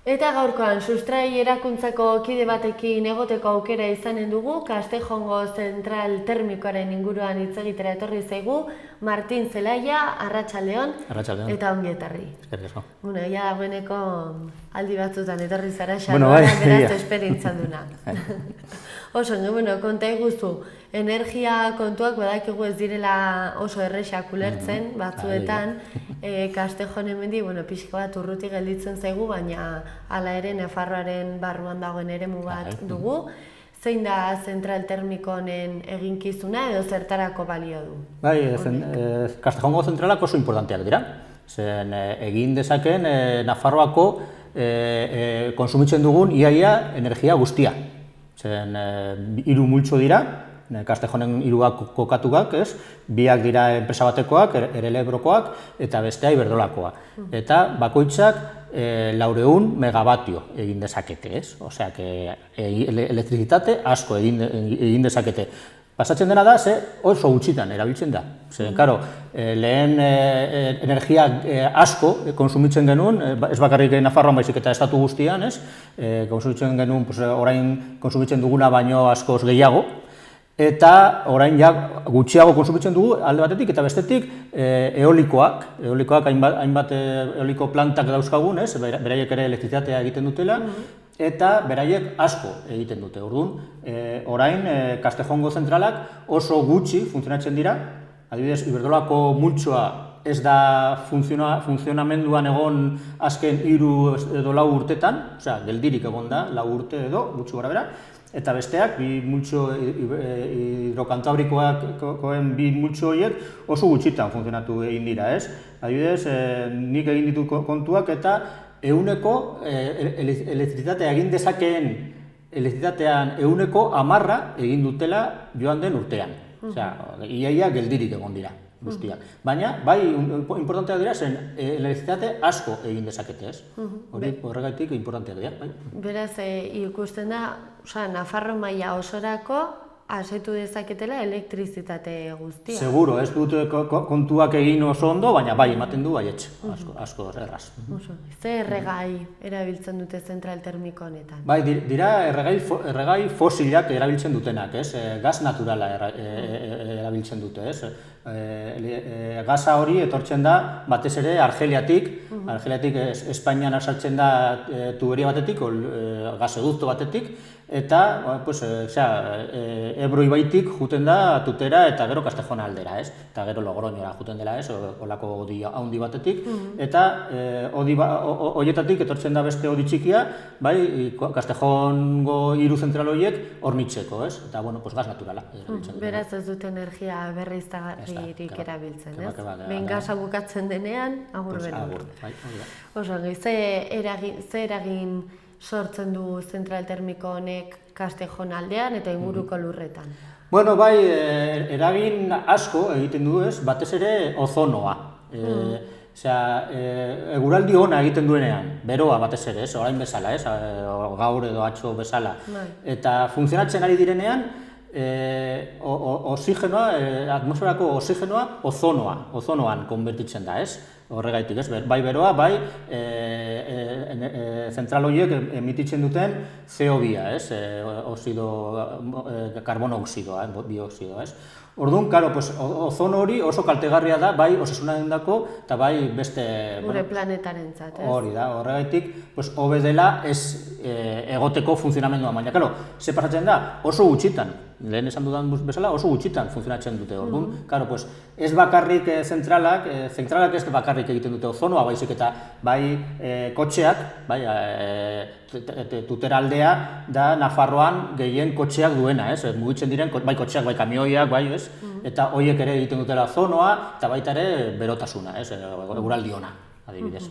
Eta gaurkoan, sustrai erakuntzako kide batekin egoteko aukera izanen dugu, Castejongo zentral termikoaren inguruan hitz egitera etorri zaigu, Martin Zelaia, arratsaldeon, eta ongi etorri. Bueno, ja dagoeneko aldi batzutan etorri zara xaroan, beraz esperientzia duna. Oso, konta iguzu, energia kontuak badakigu ez direla oso errexak ulertzen batzuetan, Castejon hemendi, pixka bat urruti gelditzen zaigu, baina hala ere Nafarroaren barruan dagoen eremu bat dugu. Zein da zentral termiko honen eginkizuna edo zertarako balio du? Bai, Castejongo zentralak oso importanteak dira. Zen egin dezaken Nafarroako konsumitzen dugun iaia energia guztia. Zen hiru multzo dira, Castejonen hiruak kokatuak, biak dira enpresa batekoak, Erelebrokoak, eta bestea Iberdrolakoa. Eta bakoitzak 400 megabatio egin dezakete, osea, elektrizitate asko egin dezakete. Pasatzen dena da, oso gutxitan erabiltzen da. Zeren, karo, lehen energia asko konsumitzen genuen, ez bakarrik Nafarroan baizik eta estatu guztian, konsumitzen genuen, orain konsumitzen duguna baino askoz gehiago, eta orain gutxiago konsumitzen dugu alde batetik eta bestetik eolikoak hainbat eoliko plantak dauzkagun, beraiek ere elektrizitatea egiten dutela, eta beraiek asko egiten dute. Orduan, orain Castejongo zentralak oso gutxi funtzionatzen dira, adibidez, Iberdrolako multzoa ez da funtzionamenduan egon azken 3 edo 4 urtetan, osea, geldirik egon da, 4 urte edo, gutxi gora bera, eta besteak, bi multzo hidrokantabrikoen bi multzo horiek oso gutxitan funtzionatu egin dira, ez? Adibidez, nik egin ditu kontuak eta ehuneko elektrizitatea egin dezakeen elektrizitatean ehuneko 10 egin dutela joan den urtean. Osea, iaia geldirik egon dira guztiak. Baina, bai, importanteak dira zen elektrizitate asko egin dezakete, ez? Horregaitik importanteak dira, bai. Beraz, ikusten da, Nafarro maila osorako asetu dezaketela elektrizitate guztia. Seguro, ez dut kontuak egin oso ondo, baina bai, ematen du baietz, asko erraz. Ze erregai erabiltzen dute zentral termiko honetan? Bai, dira erregai fosilak erabiltzen dutenak, ez? Gaz naturala erabiltzen dute, ez? Gaza hori etortzen da batez ere Argeliatik Espainian sartzen da tuberia batetik, gasedukto batetik, eta Ebro ibaitik juten da Tutera eta gero Castejon aldera, eta gero Logroñora juten dela, olako odi handi batetik, eta horietatik etortzen da beste odi txikia, bai, Castejongo 3 zentral horiek hornitzeko, eta, gaz naturala. Beraz ez dute energia berriztagarririk erabiltzen, ez? Behin gaza bukatzen denean, agur bero. Oso, ze eragin sortzen du zentral termiko honek Castejon aldean eta inguruko lurretan? Bueno, bai, eragin asko egiten du, batez ere ozonoa. Eguraldi ona egiten duenean, beroa batez ere, orain bezala, gaur edo atzo bezala. Eta funtzionatzen ari direnean, atmosferako oxigenoa ozonoan konbertitzen da, horregaitik, bai beroa, bai zentral horiek emititzen duten CO2, karbono oxidoa, bioxidoa, Orduan, ozono hori oso kaltegarria da, bai osasunarendako eta bai beste... Gure planetarentzat, ez? Hori da, horregaitik, hobe dela ez egoteko funtzionamendua, baina, ze pasatzen da, oso gutxitan, lehen esan dudan bezala, oso gutxitan funtzionatzen dute, orduan, ez bakarrik zentralak ez bakarrik egiten dute ozonoa, baizik eta bai kotxeak, bai Tutera aldea da Nafarroan gehien kotxeak duena, mugitzen diren, bai kotxeak, bai kamioiak, bai, eta horiek ere egiten dutela ozonoa, eta baita ere berotasuna, eguraldi ona, adibidez.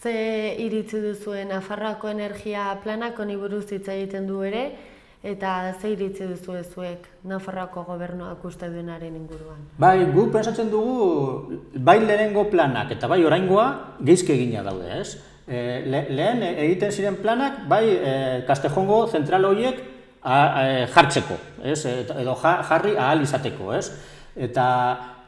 Ze iritzi duzuen Nafarroako energia planak honi buruz hitz egiten du ere, eta ze iritzi duzu zuek Nafarroako gobernuak uste duenaren inguruan? Bai, guk pentsatzen dugu, bai lehenengo planak eta bai oraingoa geizki egina daude, ez? Lehen egiten ziren planak, bai Castejongo zentral horiek jartzeko, edo jarri ahal izateko, ez? Eta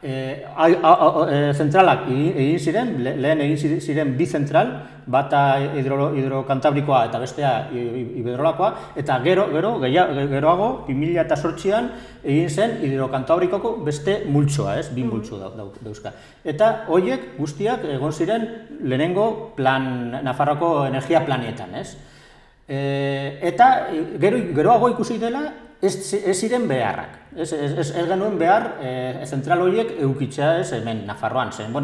zentralak egin ziren, lehen egin ziren bi zentral, bata hidrokantabrikoa eta bestea iberdrolakoa, eta geroago, 2008an egin zen hidrokantabrikoko beste multzoa, bi multzo dauzka. Eta horiek guztiak egon ziren lehenengo Nafarroako energia planetan, eta geroago ikusi dela ez ziren beharrak. Ez genuen behar zentral horiek eukitzea hemen Nafarroan zen.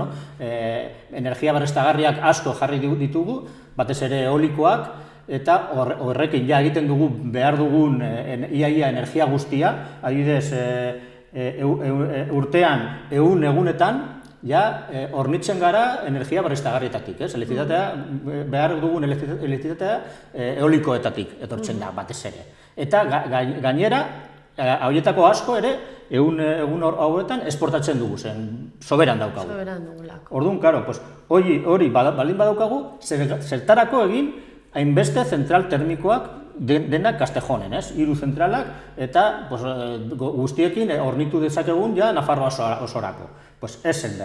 Energia berriztagarriak asko jarri ditugu, batez ere eolikoak, eta horrekin ja egiten dugu behar dugun iaia energia guztia, adibidez urtean 100 egunetan, ja hornitzen gara energia berriztagarrietatik, behar dugun elektrizitatea eolikoetatik etortzen da batez ere. Eta gainera, horietako asko ere, egun hauetan esportatzen dugu, zen soberan daukagu. Soberan dugulako. Orduan, karo, hori baldin badaukagu, zertarako egin hainbeste zentral termikoak denak Castejonen, 3 zentralak, eta guztiekin hornitu dezakegun ja Nafarroa osorako. Ezen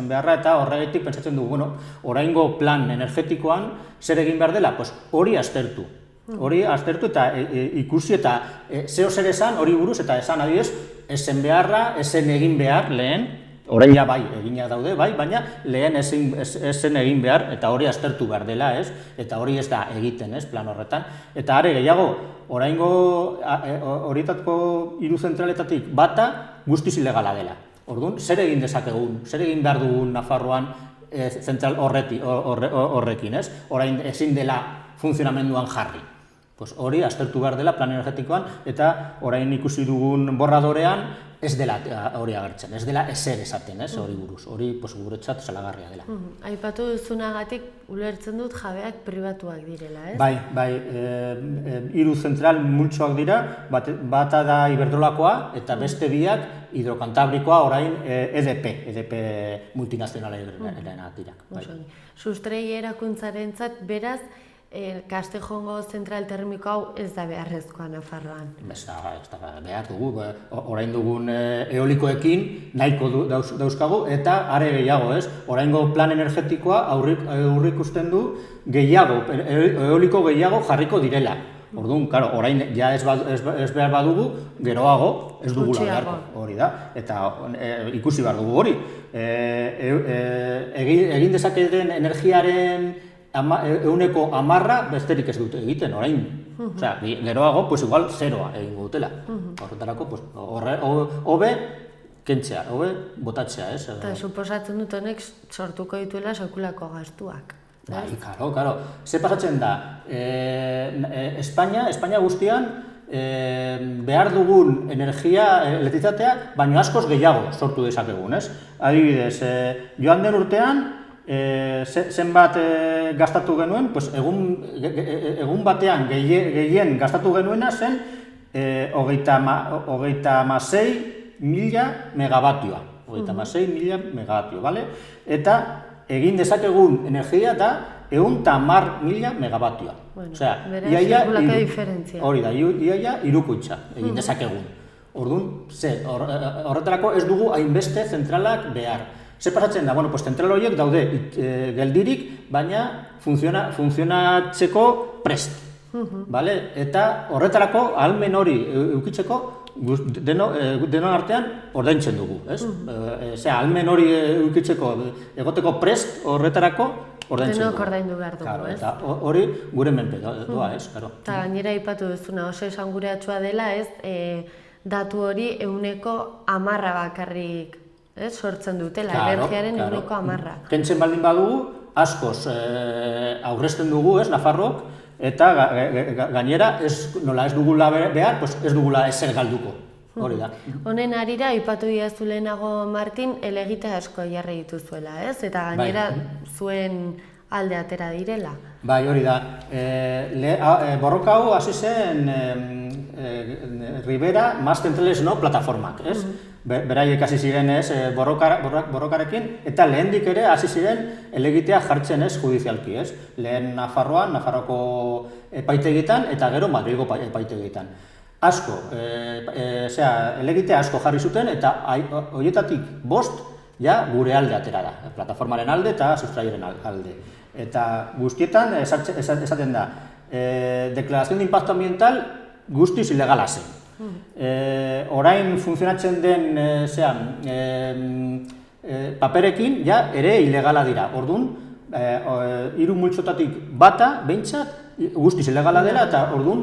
beharra, eta horregatik pentsatzen dugu, oraingo plan energetikoan zer egin behar dela, hori aztertu. Hori aztertu eta ikusi eta zeo zer esan hori buruz eta esan adibidez, ezen beharra, ezen egin behar lehen, orain ja bai, eginak daude, bai, baina lehen ezen egin behar eta hori aztertu behar dela, eta hori ez da egiten, plan horretan. Eta are gehiago, oraingo horietako 3 zentraletatik bata guztiz ilegala dela. Orduan, zer egin dezakegun, zer egin behar dugun Nafarroan zentral horrekin, orain ezin dela funtzionamenduan jarri. Hori aztertu behar dela plan energetikoan eta orain ikusi dugun borradorean ez dela hori agertzen, ez dela ezer esaten hori buruz, hori guretzat salagarria dela. Aipatu duzunagatik ulertzen dut jabeak pribatuak direla, ez? Bai, 3 zentral multzoak dira, bata da iberdrolakoa eta beste biak hidrokantabrikoa orain EDP multinazionalena dira. Sustrei erakuntzarentzat beraz, Castejongo zentral termiko hau ez da beharrezkoa Nafarroan. Ez da behar dugu, orain dugun eolikoekin nahiko dauzkagu eta are gehiago, oraingo plan energetikoa aurreikusten du gehiago, eoliko gehiago jarriko direla. Orduan, orain ja ez behar badugu, geroago ez dugula beharko, hori da, eta ikusi behar dugu hori. Egin dezaketen energiaren 100% besterik ez dute egiten, orain. Geroago, igual 0 egingo dutela. Horretarako, hobe kentzea, hobe botatzea. Eta suposatzen dut honek sortuko dituela sekulako gastuak. Bai, karo. Ze pasatzen da, Espainia guztian behar dugun elektrizitatea, baina askoz gehiago sortu dezakegun, Adibidez, joan den urtean, zenbat gastatu genuen, egun batean gehien gastatu genuena zen 36.000 megabatioa. 36.000 megabatio, eta egin dezakegun energia da 110.000 megabatioa. Beraz, sekulako diferentzia. Hori da, iaia irukoitza egin dezakegun. Orduan, horretarako ez dugu hainbeste zentralak behar. Zer pasatzen da, zentral horiek daude geldirik, baina funtzionatzeko prest. Eta horretarako ahalmen hori eukitzeko denon artean ordaintzen dugu. Ahalmen hori eukitzeko egoteko prest horretarako ordaintzen dugu. Denok ordaindu behar dugu, ez? Eta hori gure menpe doa, ez? Eta gainera aipatu duzuna oso esanguratsua dela, ez? Datu hori 10% bakarrik sortzen dutela, energiaren 10%. Kentzen baldin badugu, askoz aurrezten dugu, Nafarrok, eta gainera, nola ez dugula behar, ez dugula ezer galduko. Hori da. Honen harira, aipatu diazu lehenago, Martin, elegite asko jarri dituzuela, ez? Eta gainera, zuen alde atera direla. Bai, hori da. Borroka hau hasi zen Ribera Más Centrales No plataformak, ez? Beraiek hasi ziren borrokarekin, eta lehendik ere hasi ziren elegitea jartzen judizialki, ez? Lehen Nafarroan, Nafarroko epaitegitan, eta gero Madrilgo epaitegitan. asko, elegite asko jarri zuten, eta horietatik 5 ja gure alde atera da, plataformaren alde eta sustraiaren alde. Eta guztietan esaten da, deklarazion de impacto ambiental guztiz ilegala zen. Orain funtzionatzen den paperekin ja ere ilegala dira. Orduan, 3 multzotatik bata, behintzat, guztiz ilegala dela, eta orduan,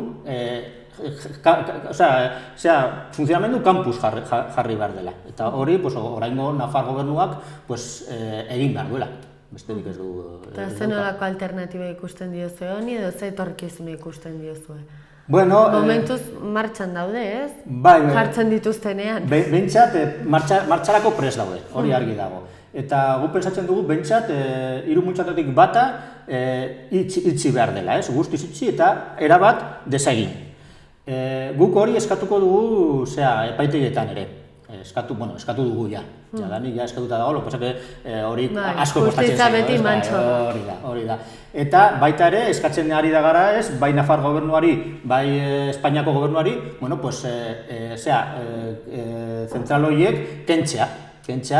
funtzionamendu kampus jarri behar dela. Eta hori, oraingo Nafar gobernuak egin behar duela. Besterik ez du... Eta zenolako alternatiba ikusten diozue honi, edo ze etorkizuna ikusten diozue? Bueno... Momentuz martxan daude, ez? Bai, jartzen dituztenean. Behintzat, martxarako prest daude, hori argi dago. Eta gu pentsatzen dugu, behintzat, 3 multzotatik bata itxi behar dela, ez? Guztiz itxi eta erabat desegin. Guk hori eskatuko dugu epaitegietan ere. Eskatu dugu ja. Jadanik ja eskatuta dago, hori asko kostatzen zaio. Hori da. Eta baita ere, eskatzen ari da gara ez, bai Nafar gobernuari, bai Espainiako gobernuari, zentral horiek kentzea,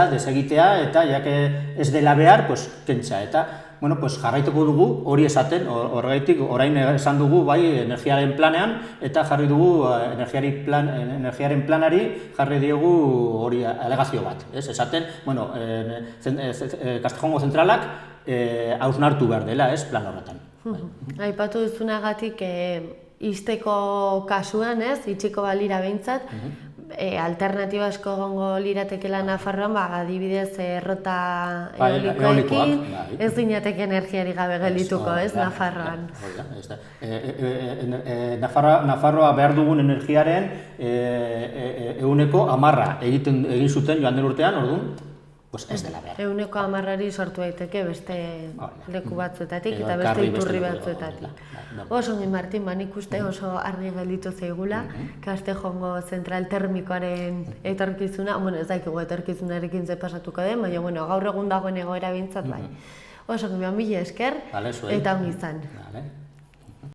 desegitea, eta jake ez dela behar, kentzea. Eta jarraituko dugu hori esaten, horregatik orain esan dugu bai energiaren planean, eta jarri dugu energiaren planari jarri diogu hori alegazio bat. Esaten, Castejongo zentralak hausnartu behar dela, plan horretan. Aipatu duzunagatik ixteko kasuan, itxiko balira behintzat, alternatiba asko egongo liratekela Nafarroan, adibidez errota eolikoekin, ez ginateke energiari gabe gelituko, ez, Nafarroan. Nafarroa behar dugun energiaren 10% egin zuten joan den urtean, orduan, ez dela behar. 10%ari sortu daiteke beste leku batzuetatik eta beste iturri batzuetatik. Oso ongi, Martin, nik uste oso argi gelditu zaigula, Castejongo zentral termikoaren etorkizuna, ez dakigu etorkizunarekin ze pasatuko den, baina gaur egun dagoen egoera behintzat bai. Oso ongi, mila esker eta ongi izan.